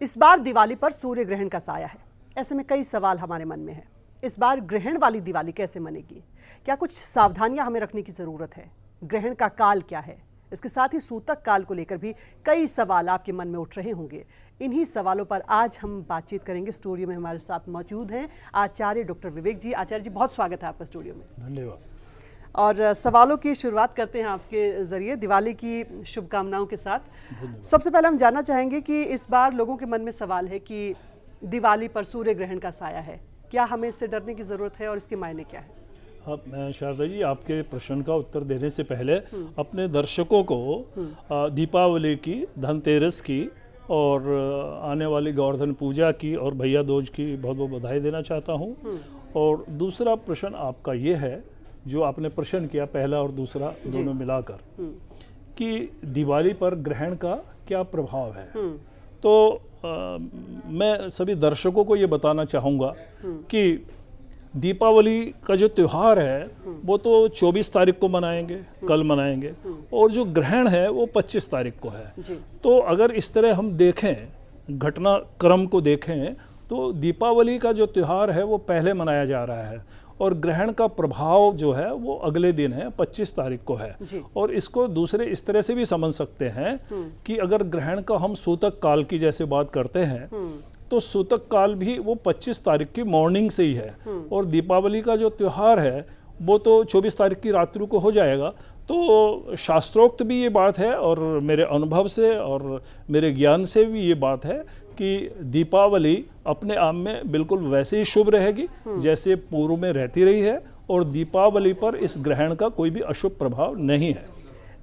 इस बार दिवाली पर सूर्य ग्रहण का साया है। ऐसे में कई सवाल हमारे मन में है। इस बार ग्रहण वाली दिवाली कैसे मनेगी? क्या कुछ सावधानियां हमें रखने की जरूरत है? ग्रहण का काल क्या है? इसके साथ ही सूतक काल को लेकर भी कई सवाल आपके मन में उठ रहे होंगे। इन्हीं सवालों पर आज हम बातचीत करेंगे। स्टूडियो में हमारे साथ मौजूद हैं आचार्य डॉक्टर विवेक जी। आचार्य जी, बहुत स्वागत है आपका स्टूडियो में। धन्यवाद। और सवालों की शुरुआत करते हैं आपके ज़रिए दिवाली की शुभकामनाओं के साथ। सबसे पहले हम जानना चाहेंगे कि इस बार लोगों के मन में सवाल है कि दिवाली पर सूर्य ग्रहण का साया है, क्या हमें इससे डरने की ज़रूरत है और इसके मायने क्या है? अब मैं शारदा जी, आपके प्रश्न का उत्तर देने से पहले अपने दर्शकों को दीपावली की, धनतेरस की और आने वाली गोवर्धन पूजा की और भैया दूज की बहुत बहुत बधाई देना चाहता हूँ। और दूसरा प्रश्न आपका ये है, जो आपने प्रश्न किया पहला और दूसरा दोनों मिलाकर, कि दिवाली पर ग्रहण का क्या प्रभाव है। तो मैं सभी दर्शकों को ये बताना चाहूँगा कि दीपावली का जो त्यौहार है वो तो 24 तारीख को मनाएंगे, कल मनाएंगे, और जो ग्रहण है वो 25 तारीख को है। तो अगर इस तरह हम देखें, घटनाक्रम को देखें, तो दीपावली का जो त्यौहार है वो पहले मनाया जा रहा है और ग्रहण का प्रभाव जो है वो अगले दिन है, 25 तारीख को है। और इसको दूसरे इस तरह से भी समझ सकते हैं कि अगर ग्रहण का हम सूतक काल की जैसे बात करते हैं तो सूतक काल भी वो 25 तारीख की मॉर्निंग से ही है और दीपावली का जो त्यौहार है वो तो 24 तारीख की रात्रि को हो जाएगा। तो शास्त्रोक्त भी ये बात है और मेरे अनुभव से और मेरे ज्ञान से भी ये बात है कि दीपावली अपने आप में बिल्कुल वैसे ही शुभ रहेगी जैसे पूर्व में रहती रही है और दीपावली पर इस ग्रहण का कोई भी अशुभ प्रभाव नहीं है।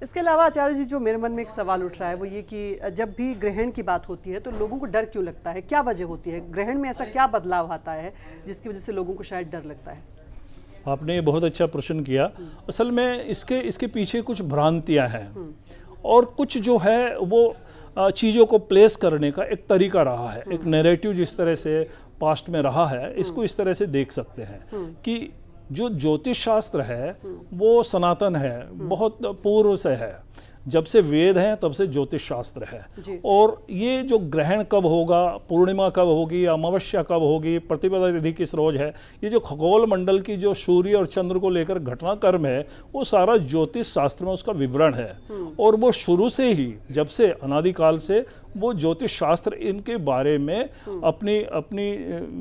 इसके अलावा आचार्य जी, जो मेरे मन में एक सवाल उठ रहा है वो ये कि जब भी ग्रहण की बात होती है तो लोगों को डर क्यों लगता है? क्या वजह होती है? ग्रहण में ऐसा क्या बदलाव आता है जिसकी वजह से लोगों को शायद डर लगता है? आपने ये बहुत अच्छा प्रश्न किया। असल में इसके पीछे कुछ भ्रांतियां हैं और कुछ जो है वो चीज़ों को प्लेस करने का एक तरीका रहा है, एक नैरेटिव जिस तरह से पास्ट में रहा है, इसको इस तरह से देख सकते हैं कि जो ज्योतिष शास्त्र है वो सनातन है, बहुत पूर्व से है। जब से वेद हैं तब से ज्योतिष शास्त्र है। और ये जो ग्रहण कब होगा, पूर्णिमा कब होगी, अमावस्या कब होगी, प्रतिपदा तिथि किस रोज है, ये जो खगोल मंडल की जो सूर्य और चंद्र को लेकर घटनाक्रम है वो सारा ज्योतिष शास्त्र में उसका विवरण है। और वो शुरू से ही, जब से अनादिकाल से वो ज्योतिष शास्त्र इनके बारे में अपनी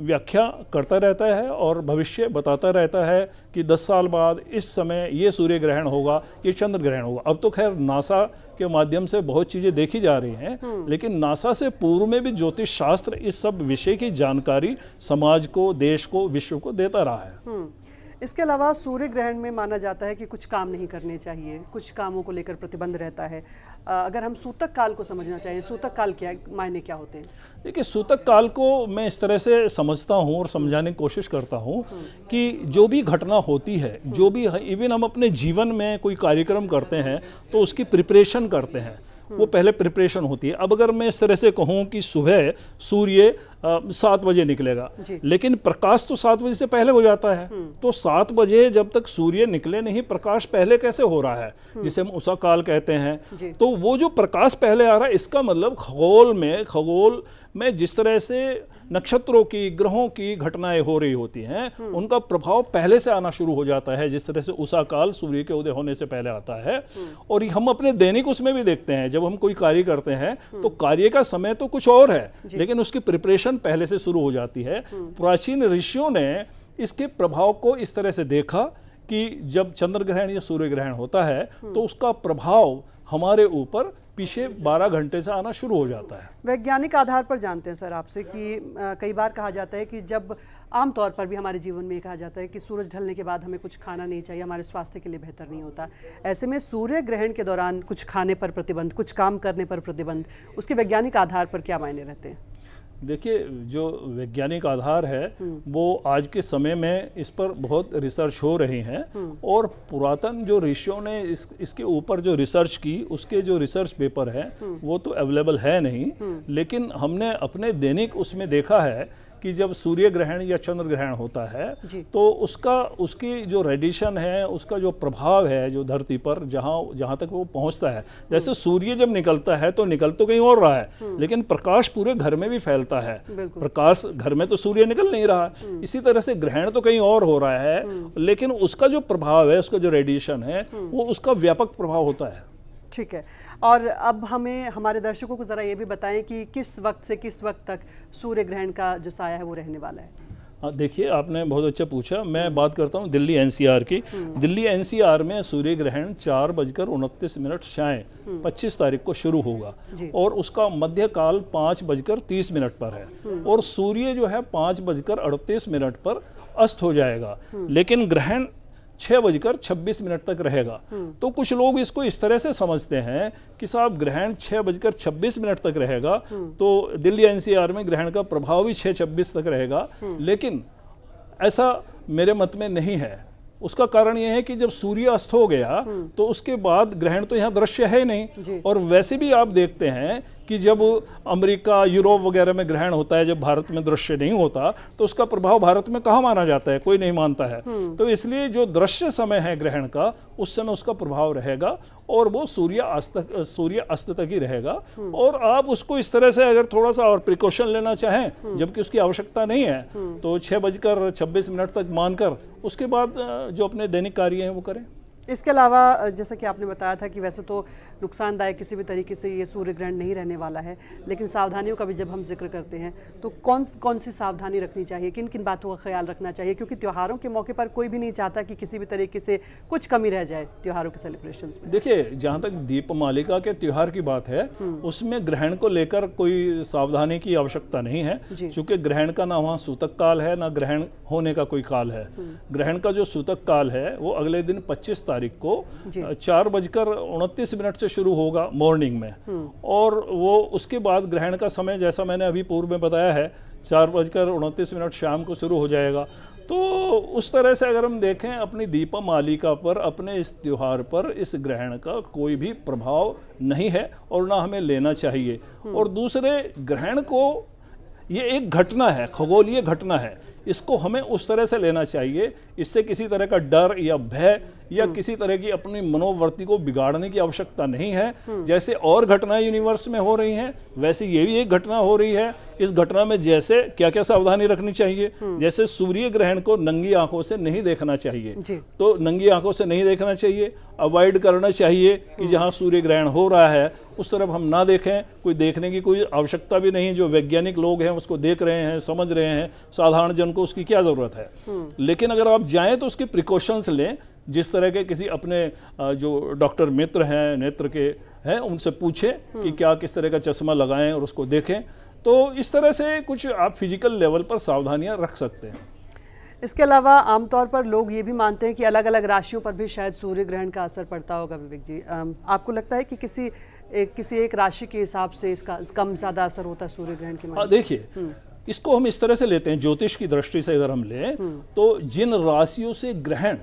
व्याख्या करता रहता है और भविष्य बताता रहता है कि 10 साल बाद इस समय ये सूर्य ग्रहण होगा, ये चंद्र ग्रहण होगा। अब तो खैर नासा के माध्यम से बहुत चीजें देखी जा रही हैं, लेकिन नासा से पूर्व में भी ज्योतिष शास्त्र इस सब विषय की जानकारी समाज को, देश को, विश्व को देता रहा है। इसके अलावा सूर्य ग्रहण में माना जाता है कि कुछ काम नहीं करने चाहिए, कुछ कामों को लेकर प्रतिबंध रहता है। अगर हम सूतक काल को समझना चाहें, सूतक काल क्या मायने क्या होते हैं? देखिए, सूतक काल को मैं इस तरह से समझता हूँ और समझाने की कोशिश करता हूँ कि जो भी घटना होती है, जो भी इवन हम अपने जीवन में कोई कार्यक्रम करते हैं तो उसकी प्रिपरेशन करते हैं, वो पहले प्रिपरेशन होती है। अब अगर मैं इस तरह से कहूँ कि सुबह सूर्य 7 बजे निकलेगा, लेकिन प्रकाश तो 7 बजे से पहले हो जाता है, तो 7 बजे जब तक सूर्य निकले नहीं, प्रकाश पहले कैसे हो रहा है, जिसे हम उषा काल कहते हैं। तो वो जो प्रकाश पहले आ रहा है, इसका मतलब खगोल में जिस तरह से नक्षत्रों की, ग्रहों की घटनाएं हो रही होती हैं, उनका प्रभाव पहले से आना शुरू हो जाता है। जिस तरह से उषा काल सूर्य के उदय होने से पहले आता है। और हम अपने दैनिक उसमें भी देखते हैं, जब हम कोई कार्य करते हैं तो कार्य का समय तो कुछ और है, लेकिन उसकी प्रिपरेशन पहले से शुरू हो जाती है। प्राचीन ऋषियों ने इसके प्रभाव को इस तरह से देखा कि जब चंद्र ग्रहण या सूर्य ग्रहण होता है तो उसका प्रभाव हमारे ऊपर पीछे 12 घंटे से आना शुरू हो जाता है। वैज्ञानिक आधार पर जानते हैं सर आपसे कि कई बार कहा जाता है कि जब आमतौर पर भी हमारे जीवन में कहा जाता है कि सूरज ढलने के बाद हमें कुछ खाना नहीं चाहिए, हमारे स्वास्थ्य के लिए बेहतर नहीं होता। ऐसे में सूर्य ग्रहण के दौरान कुछ खाने पर प्रतिबंध, कुछ काम करने पर प्रतिबंध, उसके वैज्ञानिक आधार पर क्या मायने रहते हैं? देखिए, जो वैज्ञानिक आधार है वो आज के समय में इस पर बहुत रिसर्च हो रही हैं और पुरातन जो ऋषियों ने इसके ऊपर जो रिसर्च की, उसके जो रिसर्च पेपर है वो तो अवेलेबल है नहीं, लेकिन हमने अपने दैनिक उसमें देखा है कि जब सूर्य ग्रहण या चंद्र ग्रहण होता है जी। तो उसकी जो रेडिएशन है, उसका जो प्रभाव है जो धरती पर जहाँ तक वो पहुँचता है, जैसे सूर्य जब निकलता है तो निकल तो कहीं और रहा है, लेकिन प्रकाश पूरे घर में भी फैलता है। प्रकाश घर में तो सूर्य निकल नहीं रहा, इसी तरह से ग्रहण तो कहीं और हो रहा है, लेकिन उसका जो प्रभाव है, उसका जो रेडिएशन है, वो उसका व्यापक प्रभाव होता है। ठीक है। और अब हमें हमारे दर्शकों को ज़रा ये भी बताएं कि किस वक्त से किस वक्त तक सूर्य ग्रहण का जो साया है वो रहने वाला है। देखिए, आपने बहुत अच्छा पूछा। मैं बात करता हूँ दिल्ली एनसीआर की। दिल्ली एनसीआर में सूर्य ग्रहण 4:29 शाम 25 तारीख को शुरू होगा और उसका मध्य काल 5:30 पर है और सूर्य जो है 5:38 पर अस्त हो जाएगा, लेकिन ग्रहण 6:26 तक रहेगा। तो कुछ लोग इसको इस तरह से समझते हैं कि साहब ग्रहण 6:26 तक रहेगा तो दिल्ली एनसीआर में ग्रहण का प्रभाव भी 6:26 तक रहेगा, लेकिन ऐसा मेरे मत में नहीं है। उसका कारण यह है कि जब सूर्य अस्त हो गया तो उसके बाद ग्रहण तो यहाँ दृश्य है नहीं, और वैसे भी आप देखते हैं कि जब अमेरिका, यूरोप वगैरह में ग्रहण होता है, जब भारत में दृश्य नहीं होता तो उसका प्रभाव भारत में कहाँ माना जाता है, कोई नहीं मानता है। तो इसलिए जो दृश्य समय है ग्रहण का, उस समय उसका प्रभाव रहेगा और वो सूर्य अस्त तक ही रहेगा। और आप उसको इस तरह से अगर थोड़ा सा और प्रिकॉशन लेना चाहें, जबकि उसकी आवश्यकता नहीं है, तो 6:26 तक मानकर उसके बाद जो अपने दैनिक कार्य हैं वो करें। इसके अलावा जैसा कि आपने बताया था कि वैसे तो नुकसानदायक किसी भी तरीके से ये सूर्य ग्रहण नहीं रहने वाला है, लेकिन सावधानियों का भी जब हम जिक्र करते हैं तो कौन सी सावधानी रखनी चाहिए, किन किन बातों का ख्याल रखना चाहिए, क्योंकि त्योहारों के मौके पर कोई भी नहीं चाहता कि किसी भी तरीके से कुछ कमी रह जाए त्योहारों के सेलिब्रेशंस में। देखिए, जहाँ तक दीपमालिका के त्योहार की बात है, उसमें ग्रहण को लेकर कोई सावधानी की आवश्यकता नहीं है, क्योंकि ग्रहण का ना वहाँ सूतक काल है ना ग्रहण होने का कोई काल है। ग्रहण का जो सूतक काल है वो अगले दिन 25 तारीख को 4:29 से शुरू होगा मॉर्निंग में, और वो उसके बाद ग्रहण का समय जैसा मैंने अभी पूर्व में बताया है 4:29 शाम को शुरू हो जाएगा। तो उस तरह से अगर हम देखें अपनी दीपमालिका पर, अपने इस त्योहार पर इस ग्रहण का कोई भी प्रभाव नहीं है और ना हमें लेना चाहिए। और दूसरे, ग्रहण को ये एक घटना है, खगोलीय घटना है, इसको हमें उस तरह से लेना चाहिए, इससे किसी तरह का डर या भय या किसी तरह की अपनी मनोवृत्ति को बिगाड़ने की आवश्यकता नहीं है। जैसे और घटनाएं यूनिवर्स में हो रही हैं, वैसे ये भी एक घटना हो रही है। इस घटना में जैसे क्या क्या सावधानी रखनी चाहिए, जैसे सूर्य ग्रहण को नंगी आंखों से नहीं देखना चाहिए, तो नंगी आंखों से नहीं देखना चाहिए, अवॉइड करना चाहिए कि जहां सूर्य ग्रहण हो रहा है उस तरफ हम ना देखें। कोई देखने की कोई आवश्यकता भी नहीं, जो वैज्ञानिक लोग हैं उसको देख रहे हैं, समझ रहे हैं, साधारण जन को उसकी क्या ज़रूरत है। लेकिन अगर आप जाएं तो उसके प्रिकॉशंस लें, जिस तरह के किसी अपने जो डॉक्टर मित्र हैं, नेत्र के हैं, उनसे पूछें कि क्या किस तरह का चश्मा लगाएं और उसको देखें। तो इस तरह से कुछ आप फिजिकल लेवल पर सावधानियां रख सकते हैं। इसके अलावा आमतौर पर लोग ये भी मानते हैं कि अलग अलग राशियों पर भी शायद सूर्य ग्रहण का असर पड़ता होगा। विवेक जी, आपको लगता है कि किसी एक राशि के हिसाब से इसका कम ज़्यादा असर होता है सूर्य ग्रहण के? हाँ, देखिए, इसको हम इस तरह से लेते हैं, ज्योतिष की दृष्टि से अगर हम लें तो जिन राशियों से ग्रहण,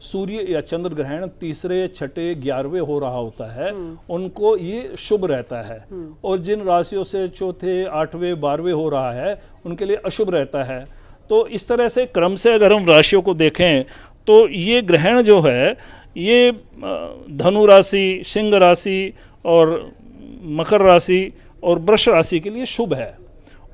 सूर्य या चंद्र ग्रहण 3, 6, 11वें हो रहा होता है, उनको ये शुभ रहता है, और जिन राशियों से 4, 8, 12वें हो रहा है उनके लिए अशुभ रहता है। तो इस तरह से क्रम से अगर हम राशियों को देखें तो ये ग्रहण जो है ये धनु राशि, सिंह राशि और मकर राशि और वृष राशि के लिए शुभ है।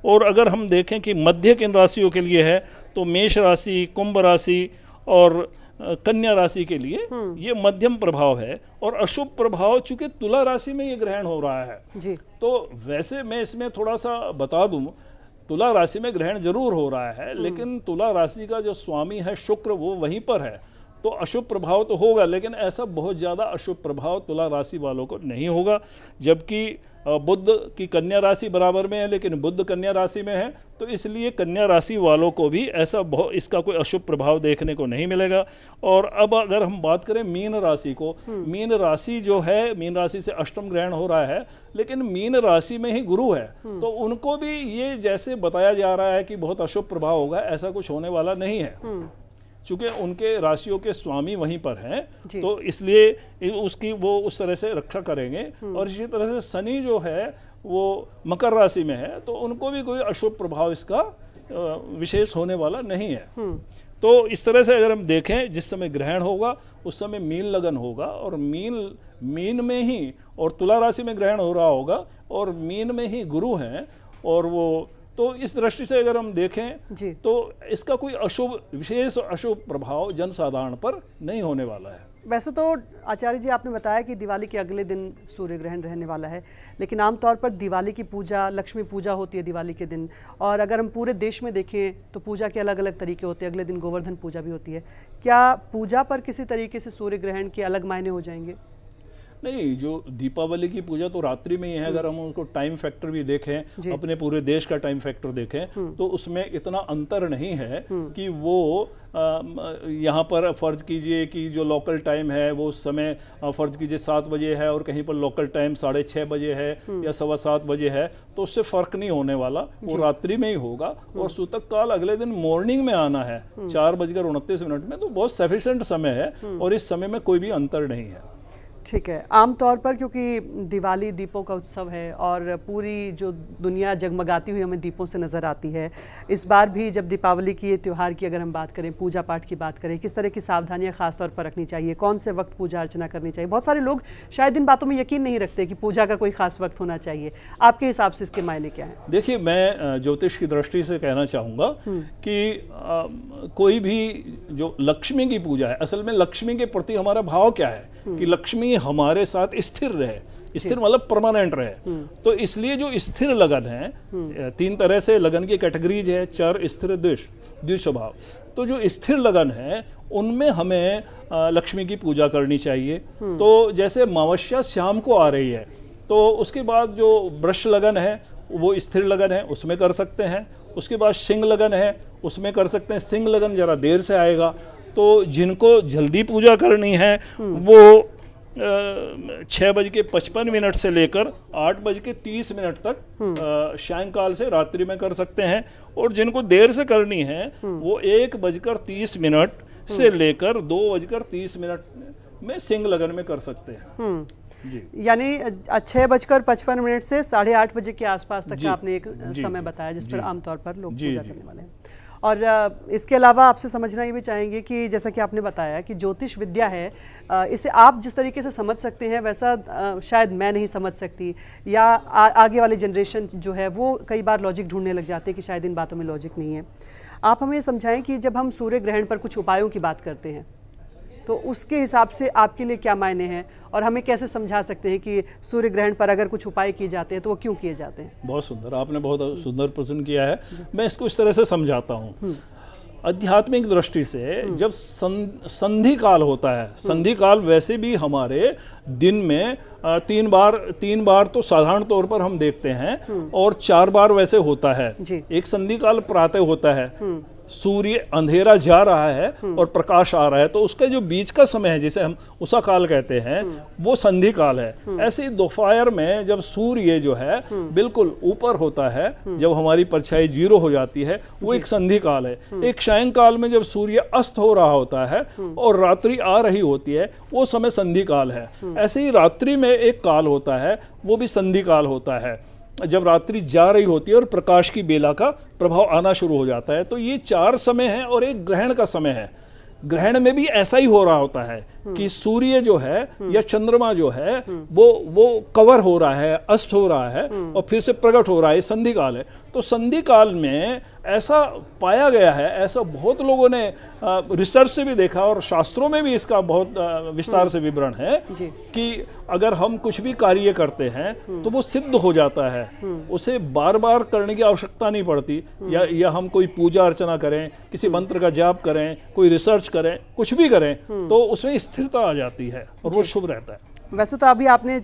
और अगर हम देखें कि मध्य किन राशियों के लिए है तो मेष राशि, कुंभ राशि और कन्या राशि के लिए ये मध्यम प्रभाव है। और अशुभ प्रभाव चूंकि तुला राशि में ये ग्रहण हो रहा है जी। तो वैसे मैं इसमें थोड़ा सा बता दूं, तुला राशि में ग्रहण जरूर हो रहा है, लेकिन तुला राशि का जो स्वामी है शुक्र, वो वहीं पर है, तो अशुभ प्रभाव तो होगा, लेकिन ऐसा बहुत ज़्यादा अशुभ प्रभाव तुला राशि वालों को नहीं होगा। जबकि बुध की कन्या राशि बराबर में है, लेकिन बुध कन्या राशि में है, तो इसलिए कन्या राशि वालों को भी ऐसा इसका कोई अशुभ प्रभाव देखने को नहीं मिलेगा। और अब अगर हम बात करें मीन राशि को, मीन राशि जो है, मीन राशि से अष्टम ग्रहण हो रहा है, लेकिन मीन राशि में ही गुरु है, तो उनको भी ये जैसे बताया जा रहा है कि बहुत अशुभ प्रभाव होगा, ऐसा कुछ होने वाला नहीं है, चूंकि उनके राशियों के स्वामी वहीं पर हैं, तो इसलिए उसकी वो उस तरह से रक्षा करेंगे। और इसी तरह से शनि जो है वो मकर राशि में है, तो उनको भी कोई अशुभ प्रभाव इसका विशेष होने वाला नहीं है। तो इस तरह से अगर हम देखें, जिस समय ग्रहण होगा उस समय मीन लगन होगा, और मीन में ही, और तुला राशि में ग्रहण हो रहा होगा और मीन में ही गुरु हैं, और वो तो इस दृष्टि से अगर हम देखें जी। तो इसका कोई विशेष अशुभ प्रभाव जनसाधारण पर नहीं होने वाला है। वैसे तो आचार्य जी आपने बताया कि दिवाली के अगले दिन सूर्य ग्रहण रहने वाला है, लेकिन आमतौर पर दिवाली की पूजा, लक्ष्मी पूजा होती है दिवाली के दिन, और अगर हम पूरे देश में देखें तो पूजा के अलग अलग तरीके होते हैं। अगले दिन गोवर्धन पूजा भी होती है। क्या पूजा पर किसी तरीके से सूर्य ग्रहण के अलग मायने हो जाएंगे? नहीं, जो दीपावली की पूजा तो रात्रि में ही है। अगर हम उनको टाइम फैक्टर भी देखें, अपने पूरे देश का टाइम फैक्टर देखें, तो उसमें इतना अंतर नहीं है कि वो यहाँ पर फर्ज कीजिए कि जो लोकल टाइम है वो उस समय फर्ज कीजिए 7 बजे है और कहीं पर लोकल टाइम 6:30 बजे है या 7:15 बजे है, तो उससे फर्क नहीं होने वाला। वो रात्रि में ही होगा, और सूतक काल अगले दिन मॉर्निंग में आना है 4:29 में, तो बहुत सफिशिएंट समय है और इस समय में कोई भी अंतर नहीं है। ठीक है। आमतौर पर क्योंकि दिवाली दीपों का उत्सव है और पूरी जो दुनिया जगमगाती हुई हमें दीपों से नज़र आती है, इस बार भी जब दीपावली की त्यौहार की अगर हम बात करें, पूजा पाठ की बात करें, किस तरह की सावधानियां खास तौर पर रखनी चाहिए, कौन से वक्त पूजा अर्चना करनी चाहिए? बहुत सारे लोग शायद इन बातों में यकीन नहीं रखते कि पूजा का कोई खास वक्त होना चाहिए। आपके हिसाब से इसके मायने क्या हैं? देखिए, मैं ज्योतिष की दृष्टि से कहना चाहूँगा कि कोई भी जो लक्ष्मी की पूजा है, असल में लक्ष्मी के प्रति हमारा भाव क्या है कि लक्ष्मी हमारे साथ स्थिर रहे, स्थिर मतलब परमानेंट रहे। तो इसलिए जो स्थिर लगन है, 3 तरह से लगन की कैटेगरीज है, चर, स्थिर, द्विस्वभाव। तो जो स्थिर लगन है उनमें हमें लक्ष्मी की पूजा करनी चाहिए। तो जैसे अमावस्या शाम को आ रही है, तो उसके बाद जो वृष लगन है वो स्थिर लगन है, उसमें कर सकते हैं। उसके बाद सिंह लगन है, उसमें कर सकते हैं। सिंह लगन जरा देर से आएगा, तो जिनको जल्दी पूजा करनी है वो 6:55 से लेकर 8:30 तक सायंकाल से रात्रि में कर सकते हैं, और जिनको देर से करनी है वो 1:30 से लेकर 2:30 में सिंह लगन में कर सकते हैं। जी। यानी 6:55 से 8:30 बजे के आसपास तक का आपने एक समय बताया जिस पर आमतौर पर लोग पूजा करने वाले हैं। और इसके अलावा आपसे समझना ये भी चाहेंगे कि जैसा कि आपने बताया कि ज्योतिष विद्या है, इसे आप जिस तरीके से समझ सकते हैं वैसा शायद मैं नहीं समझ सकती, या आगे वाली जनरेशन जो है वो कई बार लॉजिक ढूंढने लग जाते हैं कि शायद इन बातों में लॉजिक नहीं है। आप हमें समझाएं कि जब हम सूर्य ग्रहण पर कुछ उपायों की बात करते हैं तो उसके हिसाब से आपके लिए क्या मायने हैं, और हमें कैसे समझा सकते हैं कि सूर्य ग्रहण पर अगर कुछ उपाय किए जाते हैं तो वो क्यों किए जाते हैं? बहुत सुंदर, आपने बहुत सुंदर प्रश्न किया है। मैं इसको इस तरह से समझाता हूँ। आध्यात्मिक दृष्टि से जब संधि काल होता है, संधि काल वैसे भी हमारे दिन में 3 बार तो साधारण तौर पर हम देखते हैं, और 4 बार वैसे होता है। एक संधि काल प्रातः होता है, सूर्य अंधेरा जा रहा है और प्रकाश आ रहा है, तो उसका जो बीच का समय है जिसे हम उषा काल कहते हैं, वो संधि काल है। ऐसे ही दोपहर में जब सूर्य जो है बिल्कुल ऊपर होता है, जब हमारी परछाई 0 हो जाती है, वो एक संधि काल है। एक सायंकाल में जब सूर्य अस्त हो रहा होता है और रात्रि आ रही होती है, वो समय संधि काल है। ऐसे ही रात्रि में एक काल होता है, वो भी संधि काल होता है, जब रात्रि जा रही होती है और प्रकाश की बेला का प्रभाव आना शुरू हो जाता है। तो ये 4 समय हैं, और एक ग्रहण का समय है। ग्रहण में भी ऐसा ही हो रहा होता है कि सूर्य जो है या चंद्रमा जो है वो कवर हो रहा है, अस्त हो रहा है और फिर से प्रकट हो रहा है, संधि काल है। तो संधि काल में ऐसा पाया गया है, ऐसा बहुत लोगों ने रिसर्च से भी देखा और शास्त्रों में भी इसका बहुत विस्तार से विवरण है कि अगर हम कुछ भी कार्य करते हैं तो वो सिद्ध हो जाता है, उसे बार बार करने की आवश्यकता नहीं पड़ती। या हम कोई पूजा अर्चना करें, किसी मंत्र का जाप करें, कोई रिसर्च करें, कुछ भी करें, तो उसमें स्थिरता आ जाती है और वो शुभ रहता है। वैसे तो अभी आपने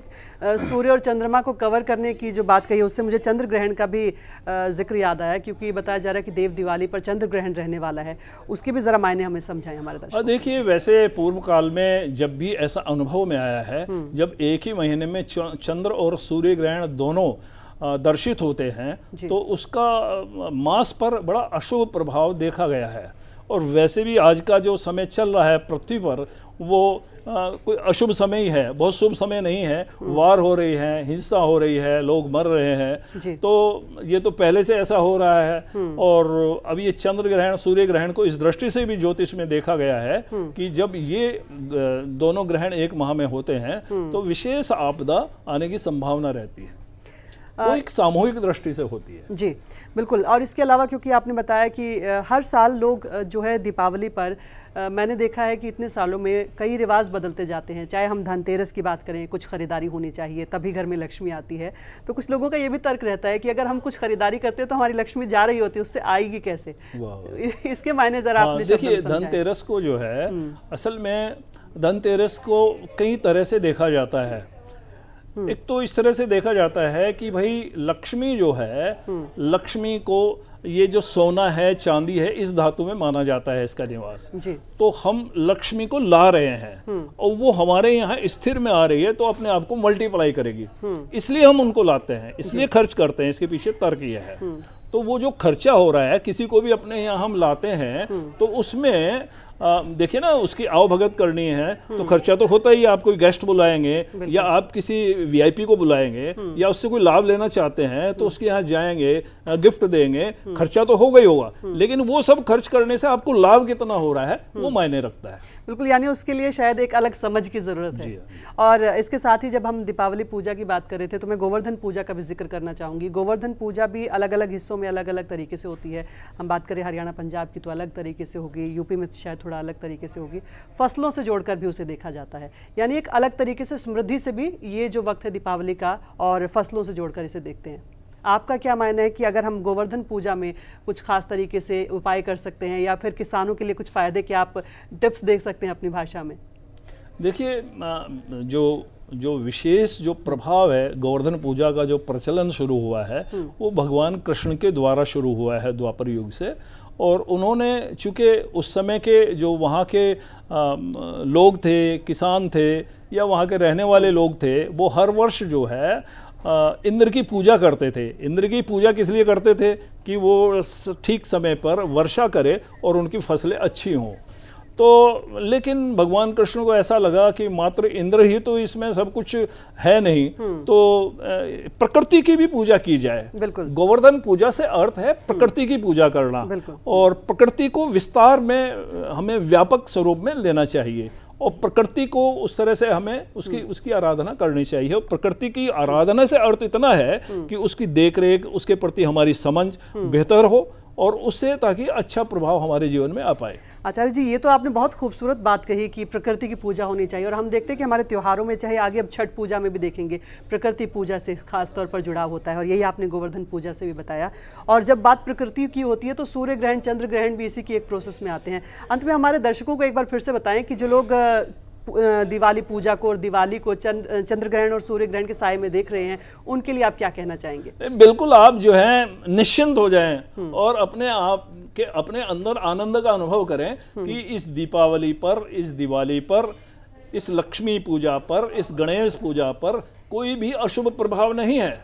सूर्य और चंद्रमा को कवर करने की जो बात कही, उससे मुझे चंद्र ग्रहण का भी जिक्र याद आया, क्योंकि बताया जा रहा है कि देव दिवाली पर चंद्र ग्रहण रहने वाला है। उसके भी जरा मायने हमें समझाएं हमारे दर्शकों। देखिए, वैसे पूर्व काल में जब भी ऐसा अनुभव में आया है, जब एक ही महीने में चंद्र और सूर्य ग्रहण दोनों दर्शित होते हैं, तो उसका मास पर बड़ा अशुभ प्रभाव देखा गया है। और वैसे भी आज का जो समय चल रहा है पृथ्वी पर वो कोई अशुभ समय ही है, बहुत शुभ समय नहीं है। वार हो रही है, हिंसा हो रही है, लोग मर रहे हैं, तो ये तो पहले से ऐसा हो रहा है। और अब ये चंद्र ग्रहण सूर्य ग्रहण को इस दृष्टि से भी ज्योतिष में देखा गया है कि जब ये दोनों ग्रहण एक माह में होते हैं तो विशेष आपदा आने की संभावना रहती है। वो एक सामूहिक दृष्टि से होती है। जी बिल्कुल। और इसके अलावा क्योंकि आपने बताया कि हर साल लोग जो है दीपावली पर मैंने देखा है कि इतने सालों में कई रिवाज बदलते जाते हैं। चाहे हम धनतेरस की बात करें, कुछ खरीदारी होनी चाहिए तभी घर में लक्ष्मी आती है, तो कुछ लोगों का ये भी तर्क रहता है कि अगर हम कुछ खरीदारी करते हैं तो हमारी लक्ष्मी जा रही होती है, उससे आएगी कैसे? इसके मायने जरा आपने देखिए, धनतेरस को जो है असल में धनतेरस को कई तरह से देखा जाता है। एक तो इस तरह से देखा जाता है कि भाई लक्ष्मी जो है, लक्ष्मी को ये जो सोना है चांदी है इस धातु में माना जाता है इसका निवास जी। तो हम लक्ष्मी को ला रहे हैं और वो हमारे यहाँ स्थिर में आ रही है तो अपने आप को मल्टीप्लाई करेगी, इसलिए हम उनको लाते हैं, इसलिए खर्च करते हैं। इसके पीछे तर्क ये है। तो वो जो खर्चा हो रहा है, किसी को भी अपने यहाँ हम लाते हैं तो उसमें देखिए ना, उसकी आवभगत करनी है तो खर्चा तो होता ही है। आप कोई गेस्ट बुलाएंगे या आप किसी वीआईपी को बुलाएंगे या उससे कोई लाभ लेना चाहते हैं तो उसके यहाँ जाएंगे, गिफ्ट देंगे, खर्चा तो होगा ही होगा, लेकिन वो सब खर्च करने से आपको लाभ कितना हो रहा है वो मायने रखता है। बिल्कुल, यानी उसके लिए शायद एक अलग समझ की जरूरत है। और इसके साथ ही जब हम दीपावली पूजा की बात कर रहे थे तो मैं गोवर्धन पूजा का भी जिक्र करना चाहूंगी। गोवर्धन पूजा भी अलग अलग हिस्सों में अलग अलग तरीके से होती है। हम बात करें हरियाणा पंजाब की तो अलग तरीके से होगी, यूपी में शायद थोड़ा अलग तरीके से होगी। फसलों से जोड़कर भी उसे देखा जाता है, यानी एक अलग तरीके से समृद्धि से भी ये जो वक्त है दीपावली का और फसलों से जोड़कर इसे देखते हैं। आपका क्या मानना है कि अगर हम गोवर्धन पूजा में कुछ खास तरीके से उपाय कर सकते हैं या फिर किसानों के लिए कुछ फायदे के आप टिप्स दे सकते हैं अपनी भाषा में? देखिए, जो विशेष जो प्रभाव है गोवर्धन पूजा का, जो प्रचलन शुरू हुआ है वो भगवान कृष्ण के द्वारा शुरू हुआ है द्वापर युग से। और उन्होंने चूँकि उस समय के जो वहाँ के लोग थे, किसान थे या वहाँ के रहने वाले लोग थे, वो हर वर्ष जो है इंद्र की पूजा करते थे। इंद्र की पूजा किस लिए करते थे कि वो ठीक समय पर वर्षा करे और उनकी फसलें अच्छी हों। तो लेकिन भगवान कृष्ण को ऐसा लगा कि मात्र इंद्र ही तो इसमें सब कुछ है नहीं, तो प्रकृति की भी पूजा की जाए। गोवर्धन पूजा से अर्थ है प्रकृति की पूजा करना, और प्रकृति को विस्तार में हमें व्यापक स्वरूप में लेना चाहिए और प्रकृति को उस तरह से हमें उसकी आराधना करनी चाहिए। और प्रकृति की आराधना से अर्थ इतना है कि उसकी देखरेख, उसके प्रति हमारी समझ बेहतर हो और उससे ताकि अच्छा प्रभाव हमारे जीवन में आ पाए। आचार्य जी, ये तो आपने बहुत खूबसूरत बात कही कि प्रकृति की पूजा होनी चाहिए। और हम देखते हैं कि हमारे त्योहारों में, चाहे आगे अब छठ पूजा में भी देखेंगे, प्रकृति पूजा से खास तौर पर जुड़ाव होता है और यही आपने गोवर्धन पूजा से भी बताया। और जब बात प्रकृति की होती है तो सूर्य ग्रहण, चंद्र ग्रहण भी इसी की एक प्रोसेस में आते हैं। अंत में हमारे दर्शकों को एक बार फिर से बताएं कि जो लोग दिवाली पूजा को और दिवाली को चंद्र ग्रहण और सूर्य ग्रहण के साए में देख रहे हैं, उनके लिए आप क्या कहना चाहेंगे? बिल्कुल, आप जो है निश्चिंत हो जाएं और अपने आप के अपने अंदर आनंद का अनुभव करें कि इस दीपावली पर, इस दिवाली पर, इस लक्ष्मी पूजा पर, इस गणेश पूजा पर कोई भी अशुभ प्रभाव नहीं है।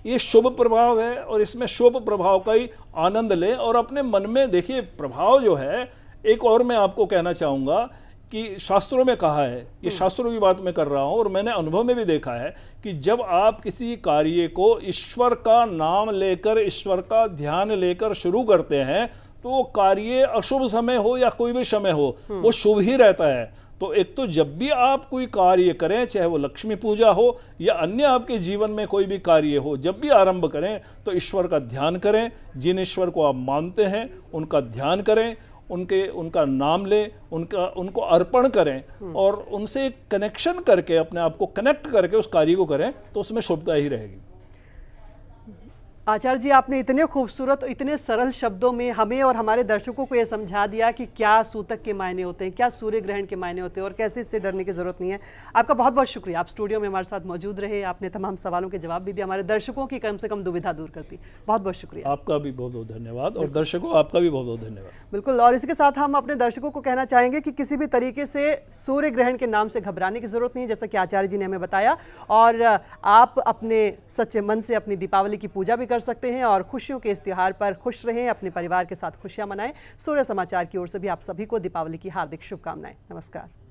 ये शुभ प्रभाव है और इसमें शुभ प्रभाव का ही आनंद लें और अपने मन में देखिए प्रभाव जो है। एक और मैं आपको कहना चाहूँगा कि शास्त्रों में कहा है, ये शास्त्रों की बात मैं कर रहा हूँ और मैंने अनुभव में भी देखा है कि जब आप किसी कार्य को ईश्वर का नाम लेकर, ईश्वर का ध्यान लेकर शुरू करते हैं तो वो कार्य अशुभ समय हो या कोई भी समय हो, वो शुभ ही रहता है। तो एक तो जब भी आप कोई कार्य करें, चाहे वो लक्ष्मी पूजा हो या अन्य आपके जीवन में कोई भी कार्य हो, जब भी आरंभ करें तो ईश्वर का ध्यान करें। जिन ईश्वर को आप मानते हैं उनका ध्यान करें, उनका नाम लें, उनको अर्पण करें और उनसे कनेक्शन करके, अपने आप को कनेक्ट करके उस कार्य को करें तो उसमें शुभता ही रहेगी। आचार्य जी, आपने इतने खूबसूरत, इतने सरल शब्दों में हमें और हमारे दर्शकों को यह समझा दिया कि क्या सूतक के मायने होते हैं, क्या सूर्य ग्रहण के मायने होते हैं और कैसे इससे डरने की जरूरत नहीं है। आपका बहुत बहुत शुक्रिया, आप स्टूडियो में हमारे साथ मौजूद रहे, आपने तमाम सवालों के जवाब भी दिए, हमारे दर्शकों की कम से कम दुविधा दूर करती। बहुत बहुत शुक्रिया। आपका भी बहुत बहुत धन्यवाद और दर्शकों आपका भी बहुत बहुत धन्यवाद। बिल्कुल, और इसी के साथ हम अपने दर्शकों को कहना चाहेंगे कि किसी भी तरीके से सूर्य ग्रहण के नाम से घबराने की जरूरत नहीं है, जैसा कि आचार्य जी ने हमें बताया। और आप अपने सच्चे मन से अपनी दीपावली की पूजा भी कर सकते हैं और खुशियों के इस त्योहार पर खुश रहें, अपने परिवार के साथ खुशियां मनाएं। सूर्य समाचार की ओर से भी आप सभी को दीपावली की हार्दिक शुभकामनाएं। नमस्कार।